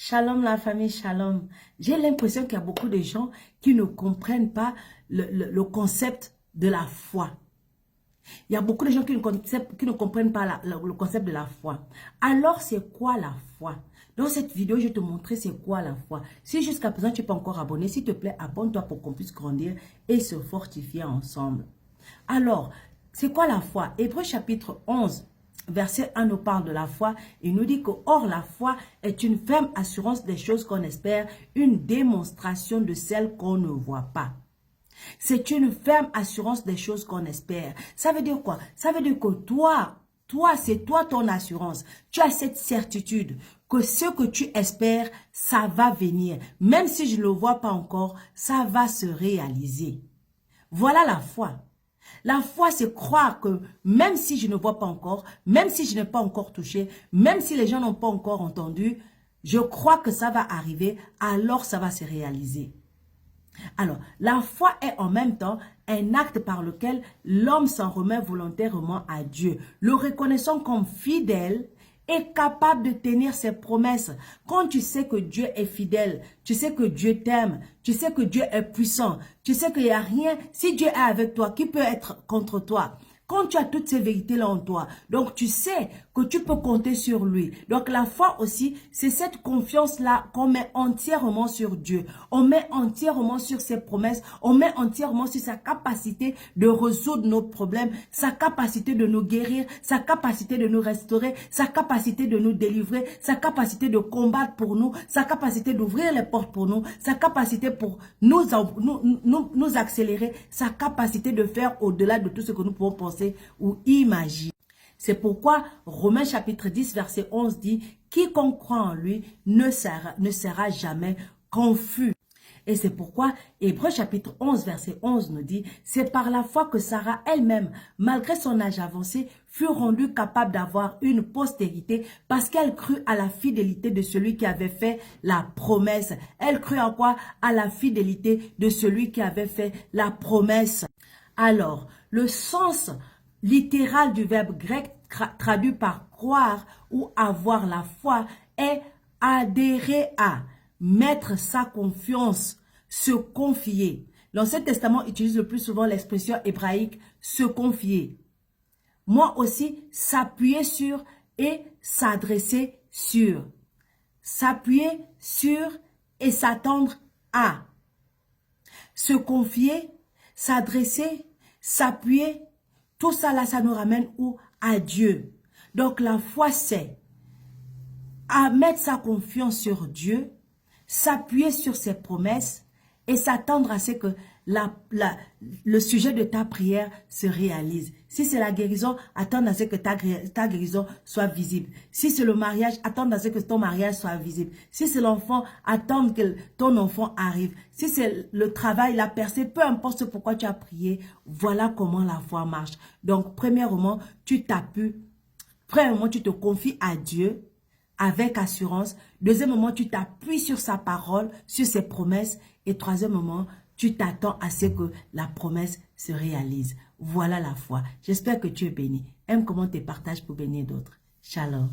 Shalom la famille, shalom. J'ai l'impression qu'il y a beaucoup de gens qui ne comprennent pas le concept de la foi. Il y a beaucoup de gens qui ne comprennent pas le concept de la foi. Alors, c'est quoi la foi? Dans cette vidéo, je vais te montrer c'est quoi la foi. Si jusqu'à présent, tu n'es pas encore abonné, s'il te plaît, abonne-toi pour qu'on puisse grandir et se fortifier ensemble. Alors, c'est quoi la foi? Hébreux chapitre 11. Verset 1 nous parle de la foi. Il nous dit que, or, la foi est une ferme assurance des choses qu'on espère, une démonstration de celles qu'on ne voit pas. C'est une ferme assurance des choses qu'on espère. Ça veut dire quoi? Ça veut dire que c'est toi ton assurance. Tu as cette certitude que ce que tu espères, ça va venir. Même si je ne le vois pas encore, ça va se réaliser. Voilà la foi. La foi, c'est croire que même si je ne vois pas encore, même si je n'ai pas encore touché, même si les gens n'ont pas encore entendu, je crois que ça va arriver, alors ça va se réaliser. Alors, la foi est en même temps un acte par lequel l'homme s'en remet volontairement à Dieu, le reconnaissant comme fidèle et capable de tenir ses promesses. Quand tu sais que Dieu est fidèle, tu sais que Dieu t'aime, tu sais que Dieu est puissant, tu sais qu'il n'y a rien, si Dieu est avec toi, qui peut être contre toi? Quand tu as toutes ces vérités-là en toi, donc tu sais que tu peux compter sur lui. Donc la foi aussi, c'est cette confiance-là qu'on met entièrement sur Dieu. On met entièrement sur ses promesses, on met entièrement sur sa capacité de résoudre nos problèmes, sa capacité de nous guérir, sa capacité de nous restaurer, sa capacité de nous délivrer, sa capacité de combattre pour nous, sa capacité d'ouvrir les portes pour nous, sa capacité pour nous accélérer, sa capacité de faire au-delà de tout ce que nous pouvons penser ou imaginer. C'est pourquoi Romains chapitre 10 verset 11 dit « Quiconque croit en lui ne sera jamais confus ». Et c'est pourquoi Hébreux chapitre 11 verset 11 nous dit « C'est par la foi que Sarah elle-même, malgré son âge avancé, fut rendue capable d'avoir une postérité parce qu'elle crut à la fidélité de celui qui avait fait la promesse. » Elle crut en quoi? À la fidélité de celui qui avait fait la promesse. Alors, le sens littéral du verbe grec traduit par croire ou avoir la foi est adhérer à, mettre sa confiance, se confier. L'Ancien Testament utilise le plus souvent l'expression hébraïque se confier. Moi aussi, s'appuyer sur et s'adresser sur. S'appuyer sur et s'attendre à. Se confier, s'adresser, s'appuyer, tout ça là, ça nous ramène où? À Dieu. Donc la foi c'est à mettre sa confiance sur Dieu, s'appuyer sur ses promesses et s'attendre à ce que le sujet de ta prière se réalise. Si c'est la guérison, attendre à ce que ta guérison soit visible. Si c'est le mariage, attendre à ce que ton mariage soit visible. Si c'est l'enfant, attendre que ton enfant arrive. Si c'est le travail, la percée, peu importe pourquoi tu as prié, voilà comment la foi marche. Donc, premièrement, tu t'appuies. Premièrement, tu te confies à Dieu avec assurance. Deuxièmement, tu t'appuies sur sa parole, sur ses promesses. Et troisièmement, tu t'attends à ce que la promesse se réalise. Voilà la foi. J'espère que tu es béni. Aime comment tu partages pour bénir d'autres. Shalom.